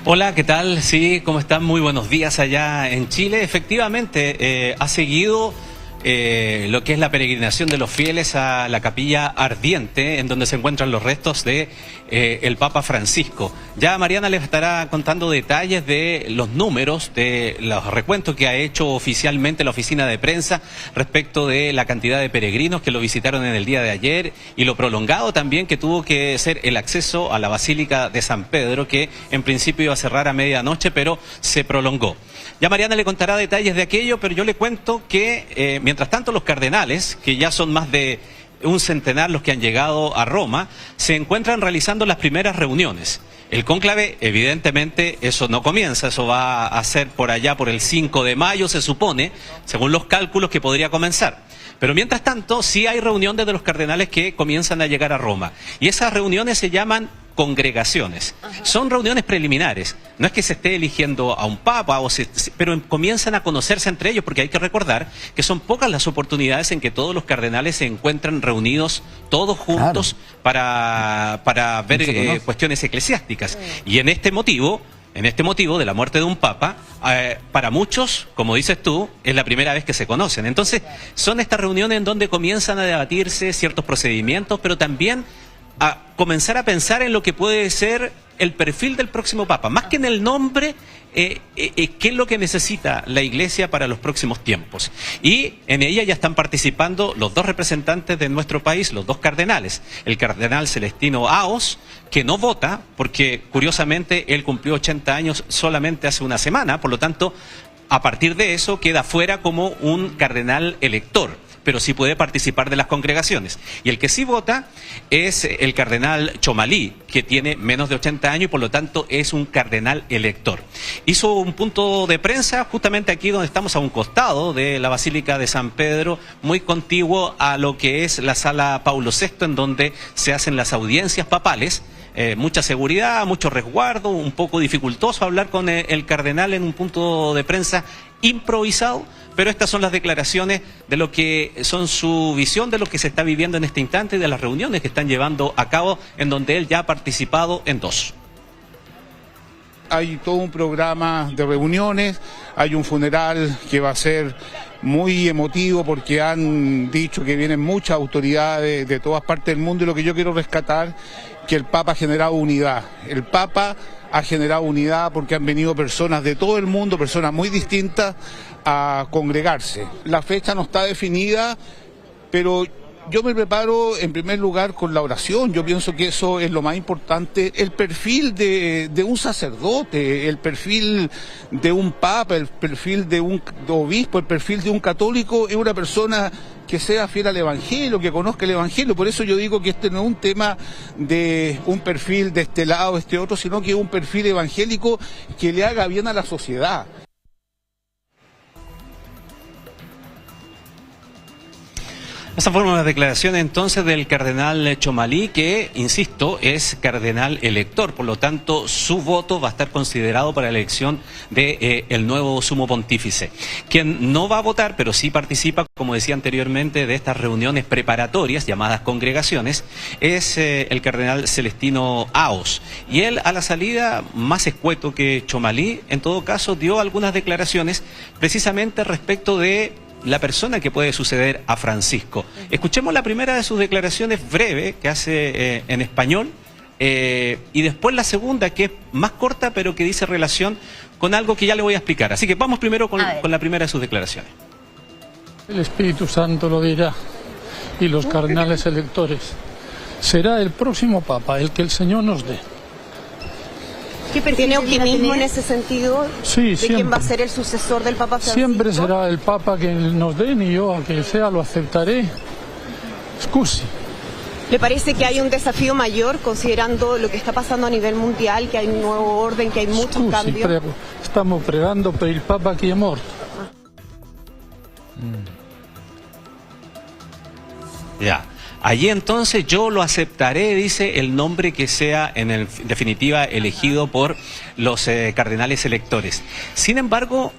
Hola, ¿qué tal? Sí, ¿cómo están? Muy buenos días allá en Chile. Efectivamente, ha seguido lo que es la peregrinación de los fieles a la Capilla Ardiente, en donde se encuentran los restos de el Papa Francisco. Ya Mariana les estará contando detalles de los números, de los recuentos que ha hecho oficialmente la oficina de prensa respecto de la cantidad de peregrinos que lo visitaron en el día de ayer y lo prolongado también que tuvo que ser el acceso a la Basílica de San Pedro, que en principio iba a cerrar a medianoche, pero se prolongó. Ya Mariana le contará detalles de aquello, pero yo le cuento que mientras tanto los cardenales, que ya son más de un centenar los que han llegado a Roma, se encuentran realizando las primeras reuniones. El cónclave, evidentemente, eso no comienza, eso va a ser por allá por el 5 de mayo, se supone, según los cálculos que podría comenzar. Pero mientras tanto, sí hay reuniones de los cardenales que comienzan a llegar a Roma. Y esas reuniones se llaman congregaciones. Son reuniones preliminares. No es que se esté eligiendo a un papa, pero comienzan a conocerse entre ellos, porque hay que recordar que son pocas las oportunidades en que todos los cardenales se encuentran reunidos todos juntos, claro, para ver cuestiones eclesiásticas. Y en este motivo de la muerte de un papa, para muchos, como dices tú, es la primera vez que se conocen. Entonces, son estas reuniones en donde comienzan a debatirse ciertos procedimientos, pero también a comenzar a pensar en lo que puede ser el perfil del próximo papa. Más que en el nombre, qué es lo que necesita la Iglesia para los próximos tiempos. Y en ella ya están participando los dos representantes de nuestro país, los dos cardenales. El cardenal Celestino Aos, que no vota, porque curiosamente él cumplió 80 años solamente hace una semana, por lo tanto, a partir de eso queda fuera como un cardenal elector, pero sí puede participar de las congregaciones. Y el que sí vota es el cardenal Chomalí, que tiene menos de 80 años y por lo tanto es un cardenal elector. Hizo un punto de prensa justamente aquí donde estamos, a un costado de la Basílica de San Pedro, muy contiguo a lo que es la sala Paulo VI, en donde se hacen las audiencias papales. Mucha seguridad, mucho resguardo, un poco dificultoso hablar con el cardenal en un punto de prensa improvisado, pero estas son las declaraciones de lo que son su visión de lo que se está viviendo en este instante y de las reuniones que están llevando a cabo, en donde él ya ha participado en dos. Hay todo un programa de reuniones, hay un funeral que va a ser muy emotivo porque han dicho que vienen muchas autoridades de todas partes del mundo, y lo que yo quiero rescatar que el Papa ha generado unidad. El Papa ha generado unidad porque han venido personas de todo el mundo, personas muy distintas, a congregarse. La fecha no está definida, pero yo me preparo en primer lugar con la oración. Yo pienso que eso es lo más importante. El perfil de un sacerdote, el perfil de un papa, el perfil de un obispo, el perfil de un católico, es una persona que sea fiel al Evangelio, que conozca el Evangelio. Por eso yo digo que este no es un tema de un perfil de este lado, este otro, sino que es un perfil evangélico que le haga bien a la sociedad. Esa fueron las declaraciones entonces del cardenal Chomalí, que, insisto, es cardenal elector, por lo tanto su voto va a estar considerado para la elección de el nuevo sumo pontífice. Quien no va a votar, pero sí participa, como decía anteriormente, de estas reuniones preparatorias, llamadas congregaciones, es el cardenal Celestino Aos. Y él, a la salida, más escueto que Chomalí, en todo caso, dio algunas declaraciones precisamente respecto de la persona que puede suceder a Francisco. Escuchemos la primera de sus declaraciones breve, que hace en español, y después la segunda, que es más corta, pero que dice relación con algo que ya le voy a explicar. Así que vamos primero con la primera de sus declaraciones. El Espíritu Santo lo dirá, y los cardenales electores. Será el próximo Papa, el que el Señor nos dé. ¿Tiene optimismo en ese sentido? Sí, ¿De siempre. quién va a ser el sucesor del Papa Francisco? Siempre será el Papa que nos den, y yo, a que sea, lo aceptaré. Scusi. ¿Le parece que hay un desafío mayor, considerando lo que está pasando a nivel mundial, que hay un nuevo orden, que hay muchos cambios? Estamos pregando per il Papa che è morto. Ya. Allí entonces yo lo aceptaré, dice, el nombre que sea en definitiva elegido por los cardenales electores. Sin embargo,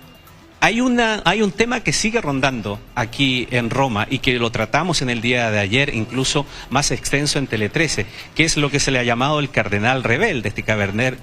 Hay un tema que sigue rondando aquí en Roma y que lo tratamos en el día de ayer, incluso más extenso en Tele 13, que es lo que se le ha llamado el cardenal rebelde,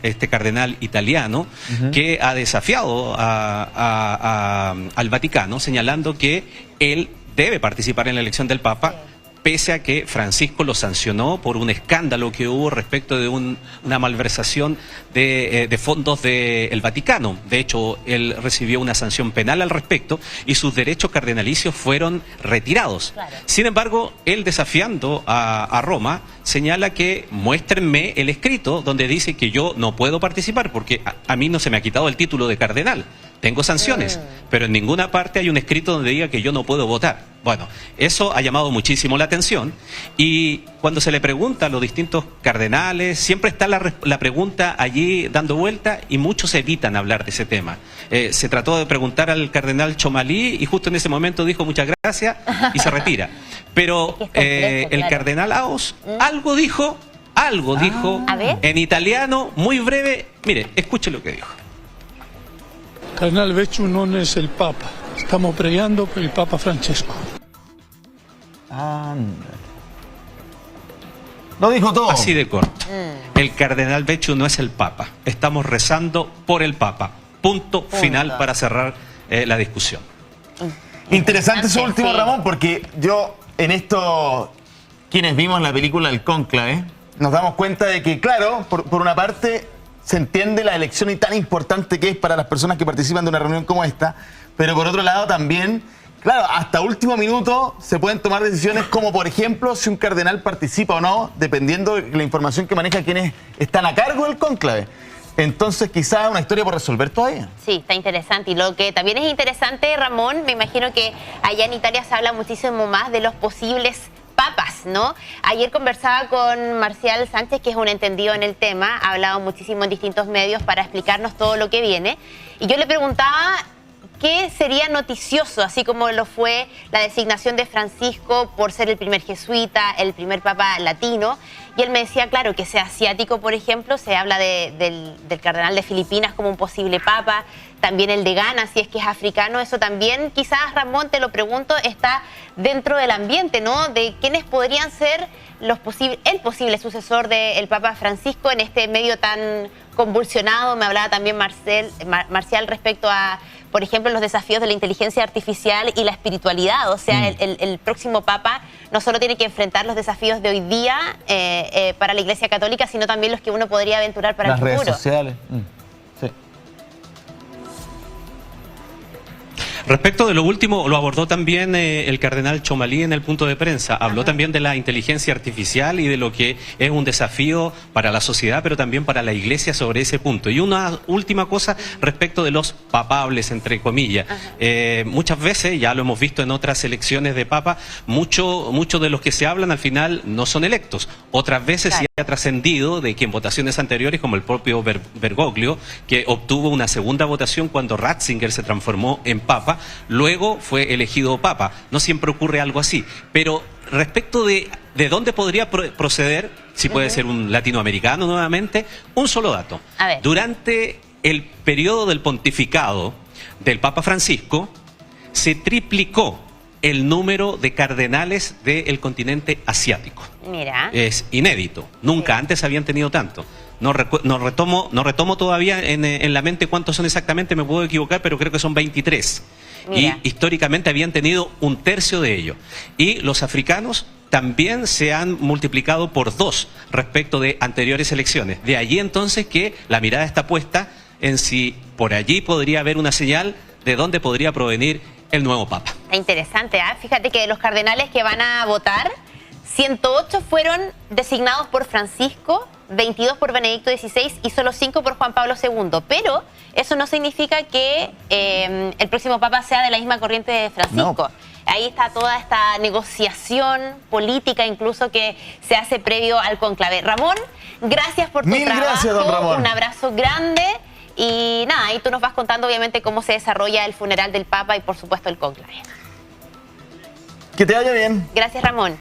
este cardenal italiano, que ha desafiado al Vaticano, señalando que él debe participar en la elección del Papa, pese a que Francisco lo sancionó por un escándalo que hubo respecto de una malversación de fondos del Vaticano. De hecho, él recibió una sanción penal al respecto y sus derechos cardenalicios fueron retirados. Claro. Sin embargo, él, desafiando a Roma, señala que muéstrenme el escrito donde dice que yo no puedo participar porque a mí no se me ha quitado el título de cardenal. Tengo sanciones, pero en ninguna parte hay un escrito donde diga que yo no puedo votar. Bueno, eso ha llamado muchísimo la atención y cuando se le pregunta a los distintos cardenales, siempre está la pregunta allí dando vuelta y muchos evitan hablar de ese tema. Se trató de preguntar al cardenal Chomalí y justo en ese momento dijo muchas gracias y se retira. Pero el cardenal Aos algo dijo en italiano, muy breve. Mire, escuche lo que dijo. Cardenal Becciu no es el Papa. Estamos pregando por el Papa Francesco. Lo dijo todo. Así de corto. El cardenal Becciu no es el Papa. Estamos rezando por el Papa. Punto final para cerrar la discusión. Interesante eso último, Ramón, porque yo en esto, quienes vimos la película El Cónclave, nos damos cuenta de que, claro, por una parte se entiende la elección y tan importante que es para las personas que participan de una reunión como esta, pero por otro lado también, claro, hasta último minuto se pueden tomar decisiones como, por ejemplo, si un cardenal participa o no, dependiendo de la información que maneja quienes están a cargo del cónclave. Entonces, quizás una historia por resolver todavía. Sí, está interesante. Y lo que también es interesante, Ramón, me imagino que allá en Italia se habla muchísimo más de los posibles papas, ¿no? Ayer conversaba con Marcial Sánchez, que es un entendido en el tema, ha hablado muchísimo en distintos medios para explicarnos todo lo que viene, y yo le preguntaba qué sería noticioso, así como lo fue la designación de Francisco por ser el primer jesuita, el primer papa latino, y él me decía, claro, que sea asiático, por ejemplo, se habla del cardenal de Filipinas como un posible papa, también el de Ghana, si es que es africano, eso también, quizás, Ramón, te lo pregunto, está dentro del ambiente, ¿no? De quiénes podrían ser el posible sucesor del Papa Francisco en este medio tan convulsionado. Me hablaba también Marcial respecto a, por ejemplo, los desafíos de la inteligencia artificial y la espiritualidad. O sea, el próximo Papa no solo tiene que enfrentar los desafíos de hoy día para la Iglesia Católica, sino también los que uno podría aventurar para el futuro. Las redes sociales. Sí. Respecto de lo último, lo abordó también el cardenal Chomalí en el punto de prensa. Habló también de la inteligencia artificial y de lo que es un desafío para la sociedad, pero también para la Iglesia sobre ese punto. Y una última cosa respecto de los papables, entre comillas. Muchas veces, ya lo hemos visto en otras elecciones de papa, muchos de los que se hablan al final no son electos. Otras veces sí ha trascendido de que en votaciones anteriores, como el propio Bergoglio, que obtuvo una segunda votación cuando Ratzinger se transformó en papa, luego fue elegido papa. No siempre ocurre algo así. Pero respecto de dónde podría proceder, si puede ser un latinoamericano nuevamente, un solo dato. Durante el periodo del pontificado del Papa Francisco, se triplicó el número de cardenales del continente asiático. Mira. Es inédito. Nunca antes habían tenido tanto. No retomo todavía en la mente cuántos son exactamente, me puedo equivocar, pero creo que son 23. Mira. Y históricamente habían tenido un tercio de ellos. Y los africanos también se han multiplicado por 2 respecto de anteriores elecciones. De allí entonces que la mirada está puesta en si por allí podría haber una señal de dónde podría provenir el nuevo Papa. Está interesante, ¿eh? Fíjate que de los cardenales que van a votar, 108 fueron designados por Francisco, 22 por Benedicto XVI y solo 5 por Juan Pablo II. Pero eso no significa que el próximo Papa sea de la misma corriente de Francisco. No. Ahí está toda esta negociación política incluso que se hace previo al conclave. Ramón, gracias por tu trabajo. Gracias, don Ramón. Un abrazo grande. Y nada, ahí tú nos vas contando obviamente cómo se desarrolla el funeral del Papa y por supuesto el conclave. Que te vaya bien. Gracias, Ramón.